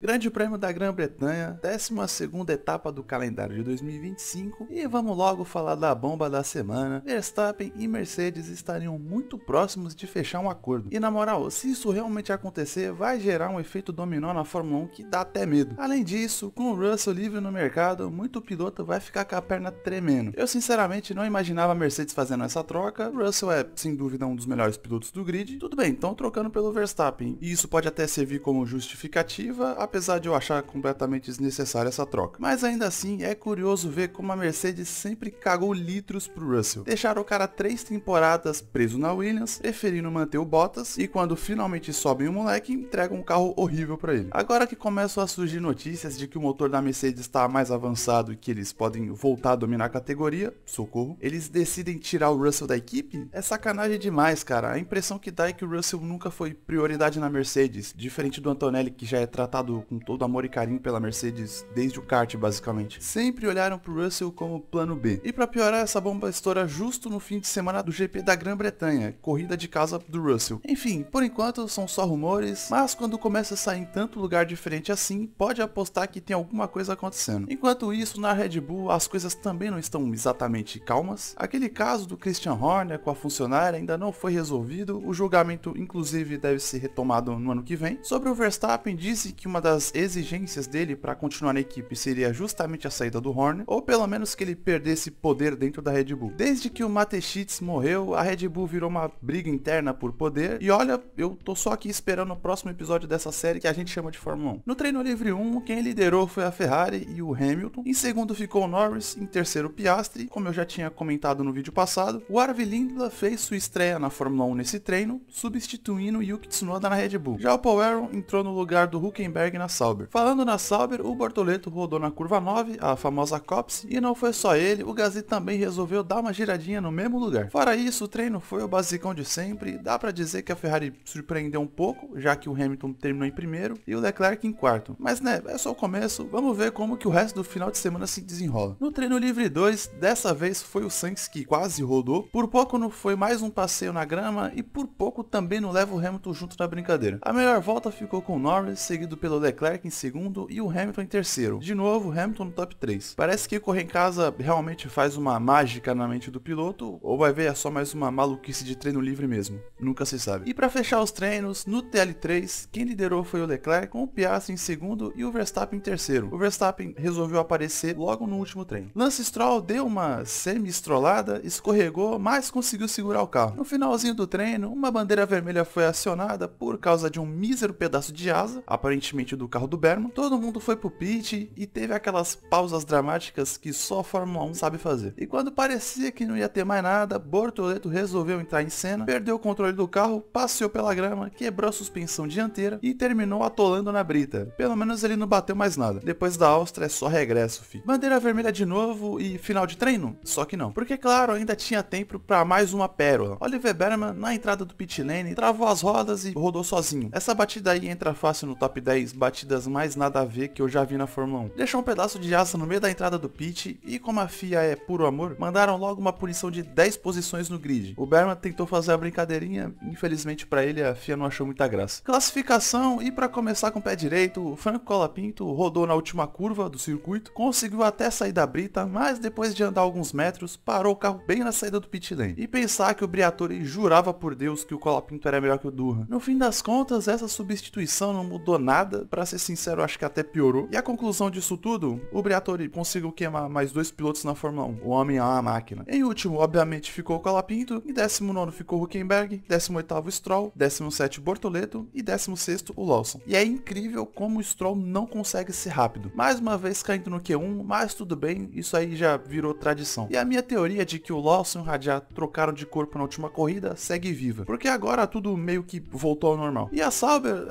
Grande Prêmio da Grã-Bretanha, 12ª etapa do calendário de 2025 e vamos logo falar da bomba da semana. Verstappen e Mercedes estariam muito próximos de fechar um acordo. E na moral, se isso realmente acontecer, vai gerar um efeito dominó na Fórmula 1 que dá até medo. Além disso, com o Russell livre no mercado, muito piloto vai ficar com a perna tremendo. Eu sinceramente não imaginava a Mercedes fazendo essa troca. Russell é sem dúvida um dos melhores pilotos do grid. Tudo bem, estão trocando pelo Verstappen e isso pode até servir como justificativa, apesar de eu achar completamente desnecessária essa troca. Mas ainda assim, é curioso ver como a Mercedes sempre cagou litros pro Russell. Deixaram o cara 3 temporadas preso na Williams, preferindo manter o Bottas, e quando finalmente sobem o moleque, entregam um carro horrível pra ele. Agora que começam a surgir notícias de que o motor da Mercedes está mais avançado e que eles podem voltar a dominar a categoria, socorro, eles decidem tirar o Russell da equipe? É sacanagem demais, cara. A impressão que dá é que o Russell nunca foi prioridade na Mercedes, diferente do Antonelli, que já é tratado com todo amor e carinho pela Mercedes desde o kart, basicamente. Sempre olharam pro Russell como plano B. E pra piorar, essa bomba estoura justo no fim de semana do GP da Grã-Bretanha, corrida de casa do Russell. Enfim, por enquanto são só rumores, mas quando começa a sair em tanto lugar diferente assim, pode apostar que tem alguma coisa acontecendo. Enquanto isso, na Red Bull, as coisas também não estão exatamente calmas. Aquele caso do Christian Horner com a funcionária ainda não foi resolvido, o julgamento inclusive deve ser retomado no ano que vem. Sobre o Verstappen, disse que uma das exigências dele para continuar na equipe seria justamente a saída do Horner, ou pelo menos que ele perdesse poder dentro da Red Bull. Desde que o Mateschitz morreu, a Red Bull virou uma briga interna por poder, e olha, eu tô só aqui esperando o próximo episódio dessa série que a gente chama de Fórmula 1. No treino livre 1, quem liderou foi a Ferrari e o Hamilton, em segundo ficou o Norris, em terceiro o Piastri, como eu já tinha comentado no vídeo passado. O Arvi Lindla fez sua estreia na Fórmula 1 nesse treino, substituindo Yuki Tsunoda na Red Bull. Já o Paul Aron entrou no lugar do Hülkenberg na Sauber. Falando na Sauber, o Bortoleto rodou na curva 9, a famosa Copse, e não foi só ele, o Gasly também resolveu dar uma giradinha no mesmo lugar. Fora isso, o treino foi o basicão de sempre, dá pra dizer que a Ferrari surpreendeu um pouco, já que o Hamilton terminou em primeiro e o Leclerc em quarto. Mas né, é só o começo, vamos ver como que o resto do final de semana se desenrola. No treino livre 2, dessa vez foi o Sainz que quase rodou, por pouco não foi mais um passeio na grama e por pouco também não leva o Hamilton junto na brincadeira. A melhor volta ficou com o Norris, seguido pelo Leclerc em segundo e o Hamilton em terceiro. De novo, o Hamilton no top 3. Parece que correr em casa realmente faz uma mágica na mente do piloto, ou vai ver é só mais uma maluquice de treino livre mesmo. Nunca se sabe. E para fechar os treinos, no TL3, quem liderou foi o Leclerc, com o Piastri em segundo e o Verstappen em terceiro. O Verstappen resolveu aparecer logo no último treino. Lance Stroll deu uma semi-estrolada, escorregou, mas conseguiu segurar o carro. No finalzinho do treino, uma bandeira vermelha foi acionada por causa de um mísero pedaço de asa, aparentemente do carro do Berman. Todo mundo foi pro pit e teve aquelas pausas dramáticas que só a Fórmula 1 sabe fazer. E quando parecia que não ia ter mais nada, Bortoleto resolveu entrar em cena, perdeu o controle do carro, passeou pela grama, quebrou a suspensão dianteira e terminou atolando na brita. Pelo menos ele não bateu mais nada. Depois da Áustria é só regresso, fi. Bandeira vermelha de novo e final de treino? Só que não. Porque claro, ainda tinha tempo para mais uma pérola. Oliver Berman, na entrada do pit lane, travou as rodas e rodou sozinho. Essa batida aí entra fácil no top 10 batidas mais nada a ver que eu já vi na Fórmula 1. Deixou um pedaço de asa no meio da entrada do pit e como a FIA é puro amor, mandaram logo uma punição de 10 posições no grid. O Berman tentou fazer a brincadeirinha, infelizmente para ele a FIA não achou muita graça. Classificação, e para começar com o pé direito, o Franco Colapinto rodou na última curva do circuito, conseguiu até sair da brita, mas depois de andar alguns metros, parou o carro bem na saída do pit lane. E pensar que o Briatore jurava por Deus que o Colapinto era melhor que o Durra. No fim das contas, essa substituição não mudou nada, para ser sincero, acho que até piorou. E a conclusão disso tudo, o Briatore conseguiu queimar mais 2 pilotos na Fórmula 1. O homem é uma máquina. Em último, obviamente, ficou o Colapinto, em 19º ficou o Hülkenberg, 18º Stroll, 17º Bortoleto e 16º o Lawson. E é incrível como o Stroll não consegue ser rápido. Mais uma vez caindo no Q1, mas tudo bem, isso aí já virou tradição. E a minha teoria de que o Lawson e o Radiar trocaram de corpo na última corrida segue viva, porque agora tudo meio que voltou ao normal. E a Sauber,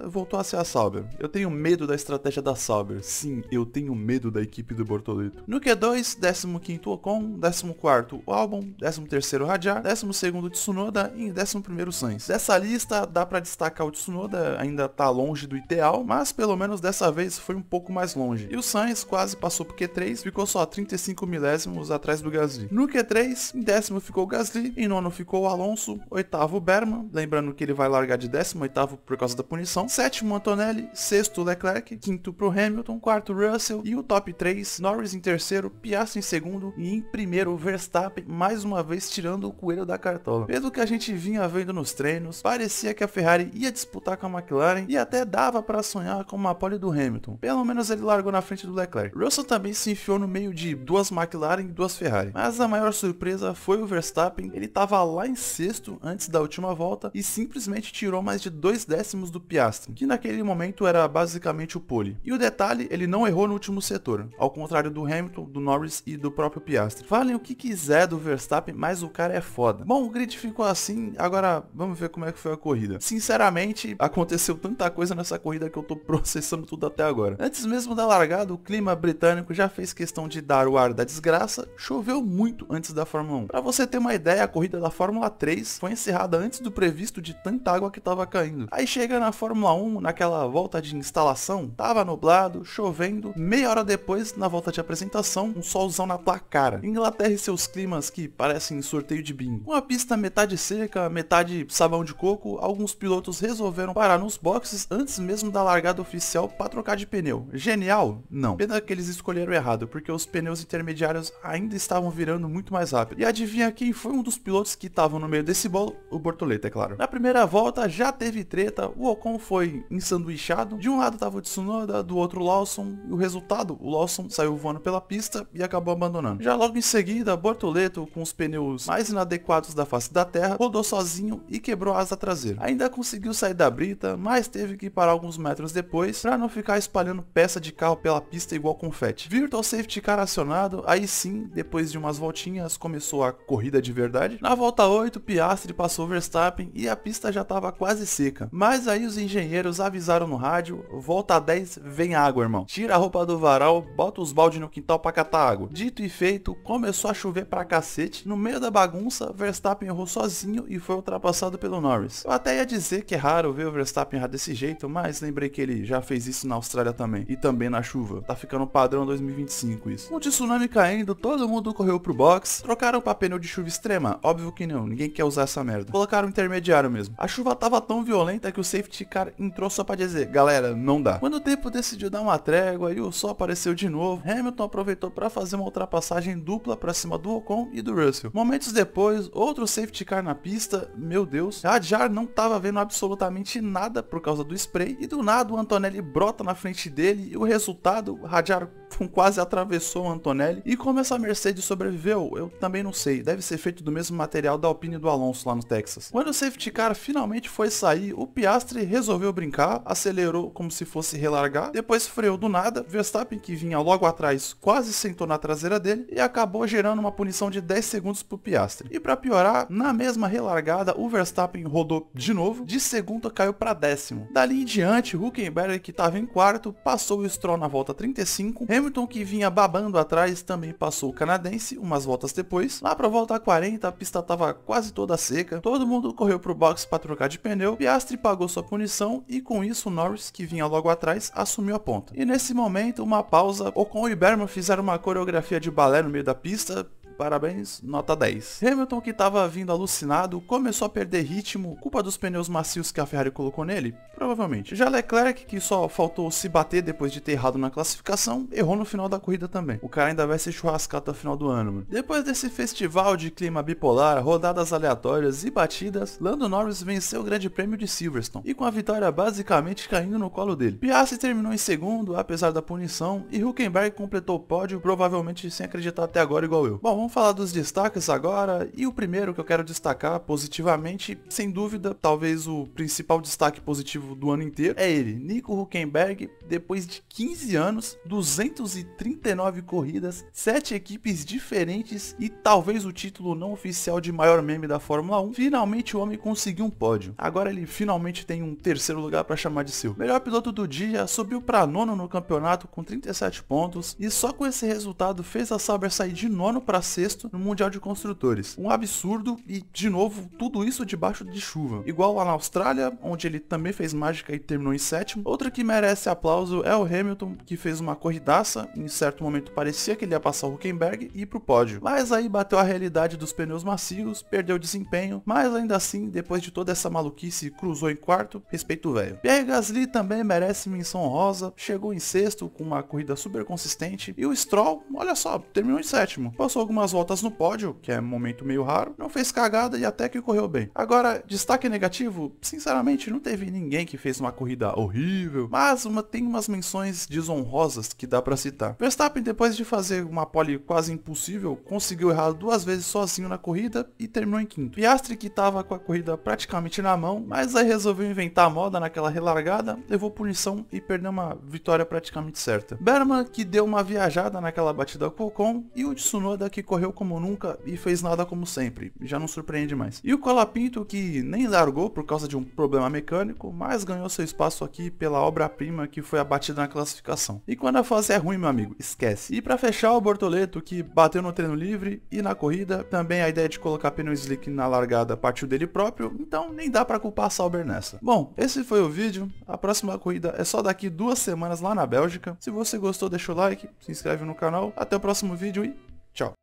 voltou a ser a Sauber. Eu tenho medo da estratégia da Sauber. Sim, eu tenho medo da equipe do Bortoleto. No Q2, 15º Ocon, 14º o Albon, 13º Radiar, 12º Tsunoda e 11º Sainz. Dessa lista dá pra destacar o Tsunoda, ainda tá longe do ideal, mas pelo menos dessa vez foi um pouco mais longe. E o Sainz quase passou pro Q3, ficou só 35 milésimos atrás do Gasly. No Q3, em 10º ficou o Gasly, em 9º ficou o Alonso, 8º o Berman, lembrando que ele vai largar de 18º por causa da punição, 7º Antonelli sexto Leclerc, quinto pro Hamilton, quarto Russell e o top 3, Norris em terceiro, Piastri em segundo e em primeiro Verstappen, mais uma vez tirando o coelho da cartola. Pelo que a gente vinha vendo nos treinos, parecia que a Ferrari ia disputar com a McLaren e até dava para sonhar com uma pole do Hamilton. Pelo menos ele largou na frente do Leclerc. Russell também se enfiou no meio de duas McLaren e duas Ferrari. Mas a maior surpresa foi o Verstappen. Ele estava lá em sexto antes da última volta e simplesmente tirou mais de 2 décimos do Piastri, que naquele momento era basicamente o pole. E o detalhe, ele não errou no último setor, ao contrário do Hamilton, do Norris e do próprio Piastri. Falem o que quiser do Verstappen, mas o cara é foda. Bom, o grid ficou assim, agora vamos ver como é que foi a corrida. Sinceramente, aconteceu tanta coisa nessa corrida que eu tô processando tudo até agora. Antes mesmo da largada, o clima britânico já fez questão de dar o ar da desgraça. Choveu muito antes da Fórmula 1. Pra você ter uma ideia, a corrida da Fórmula 3 foi encerrada antes do previsto de tanta água que tava caindo. Aí chega na Fórmula 1, naquela volta de instalação, tava nublado, chovendo. Meia hora depois, na volta de apresentação, um solzão na tua cara. Inglaterra e seus climas que parecem sorteio de bingo. Com a pista metade seca, metade sabão de coco, alguns pilotos resolveram parar nos boxes antes mesmo da largada oficial para trocar de pneu. Genial? Não. Pena que eles escolheram errado, porque os pneus intermediários ainda estavam virando muito mais rápido. E adivinha quem foi um dos pilotos que estavam no meio desse bolo? O Bortoleto, é claro. Na primeira volta já teve treta, o Ocon foi ensanduichado. De um lado tava o Tsunoda, do outro o Lawson, e o resultado, o Lawson saiu voando pela pista e acabou abandonando. Já logo em seguida, Bortoleto, com os pneus mais inadequados da face da terra, rodou sozinho e quebrou a asa traseira. Ainda conseguiu sair da brita, mas teve que parar alguns metros depois para não ficar espalhando peça de carro pela pista igual confete. Virtual Safety Car acionado, aí sim, depois de umas voltinhas, começou a corrida de verdade. Na volta 8, Piastri passou Verstappen e a pista já estava quase seca. Mas aí os engenheiros avisaram no rádio, volta 10, vem água, irmão. Tira a roupa do varal, bota os baldes no quintal pra catar água. Dito e feito, começou a chover pra cacete. No meio da bagunça, Verstappen errou sozinho e foi ultrapassado pelo Norris. Eu até ia dizer que é raro ver o Verstappen errar desse jeito, mas lembrei que ele já fez isso na Austrália também. E também na chuva. Tá ficando padrão 2025 isso. Com o tsunami caindo, todo mundo correu pro box. Trocaram pra pneu de chuva extrema? Óbvio que não, ninguém quer usar essa merda. Colocaram intermediário mesmo. A chuva tava tão violenta que o safety car entrou só pra dizer, galera, não dá. Quando o tempo decidiu dar uma trégua e o sol apareceu de novo, Hamilton aproveitou pra fazer uma ultrapassagem dupla pra cima do Ocon e do Russell. Momentos depois, outro safety car na pista, meu Deus, Hadjar não tava vendo absolutamente nada por causa do spray e do nada o Antonelli brota na frente dele e o resultado, Hadjar quase atravessou o Antonelli. E como essa Mercedes sobreviveu, eu também não sei, deve ser feito do mesmo material da Alpine e do Alonso lá no Texas. Quando o safety car finalmente foi sair, o Piastri resolveu brincar, acelerou como se fosse relargar, depois freou do nada, Verstappen, que vinha logo atrás, quase sentou na traseira dele e acabou gerando uma punição de 10 segundos pro Piastri. E pra piorar, na mesma relargada, o Verstappen rodou de novo, de segundo caiu pra décimo. Dali em diante, Hülkenberg, que tava em quarto, passou o Stroll na volta 35, Hamilton, que vinha babando atrás, também passou o canadense umas voltas depois. Lá pra volta 40, a pista tava quase toda seca, todo mundo correu pro box para trocar de pneu, Piastri pagou sua punição e com isso o Norris, que vinha logo atrás, assumiu a ponta. E nesse momento, uma pausa, Ocon e Berman fizeram uma coreografia de balé no meio da pista. Parabéns, nota 10. Hamilton, que estava vindo alucinado, começou a perder ritmo, culpa dos pneus macios que a Ferrari colocou nele? Provavelmente. Já Leclerc, que só faltou se bater depois de ter errado na classificação, errou no final da corrida também. O cara ainda vai ser churrascado até o final do ano, mano. Depois desse festival de clima bipolar, rodadas aleatórias e batidas, Lando Norris venceu o grande prêmio de Silverstone, e com a vitória basicamente caindo no colo dele. Piastri terminou em segundo, apesar da punição, e Hülkenberg completou o pódio, provavelmente sem acreditar até agora igual eu. Bom, vamos falar dos destaques agora, e o primeiro que eu quero destacar positivamente, sem dúvida, talvez o principal destaque positivo do ano inteiro, é ele, Nico Hülkenberg. Depois de 15 anos, 239 corridas, 7 equipes diferentes e talvez o título não oficial de maior meme da Fórmula 1, finalmente o homem conseguiu um pódio. Agora ele finalmente tem um terceiro lugar para chamar de seu. Melhor piloto do dia, subiu para nono no campeonato com 37 pontos, e só com esse resultado fez a Sauber sair de nono para sexto no Mundial de Construtores. Um absurdo e, de novo, tudo isso debaixo de chuva. Igual lá na Austrália, onde ele também fez mágica e terminou em sétimo. Outra que merece aplauso é o Hamilton, que fez uma corridaça. Em certo momento parecia que ele ia passar o Hülkenberg e ir pro pódio. Mas aí bateu a realidade dos pneus macios, perdeu desempenho, mas ainda assim, depois de toda essa maluquice, cruzou em quarto, respeito o velho. Pierre Gasly também merece menção honrosa, chegou em sexto com uma corrida super consistente. E o Stroll, olha só, terminou em sétimo. Passou algumas voltas no pódio, que é um momento meio raro, não fez cagada e até que correu bem. Agora, destaque negativo, sinceramente não teve ninguém que fez uma corrida horrível, mas tem umas menções desonrosas que dá pra citar. Verstappen, depois de fazer uma pole quase impossível, conseguiu errar 2 vezes sozinho na corrida e terminou em quinto. Piastri, que tava com a corrida praticamente na mão, mas aí resolveu inventar a moda naquela relargada, levou punição e perdeu uma vitória praticamente certa. Berman, que deu uma viajada naquela batida com o Ocon, e o Tsunoda, que correu como nunca e fez nada como sempre, já não surpreende mais. E o Colapinto, que nem largou por causa de um problema mecânico, mas ganhou seu espaço aqui pela obra-prima que foi a batida na classificação. E quando a fase é ruim, meu amigo, esquece. E pra fechar, o Bortoleto, que bateu no treino livre e na corrida, também a ideia de colocar pneu slick na largada partiu dele próprio, então nem dá pra culpar Sauber nessa. Bom, esse foi o vídeo, a próxima corrida é só daqui 2 semanas lá na Bélgica. Se você gostou, deixa o like, se inscreve no canal, até o próximo vídeo e tchau!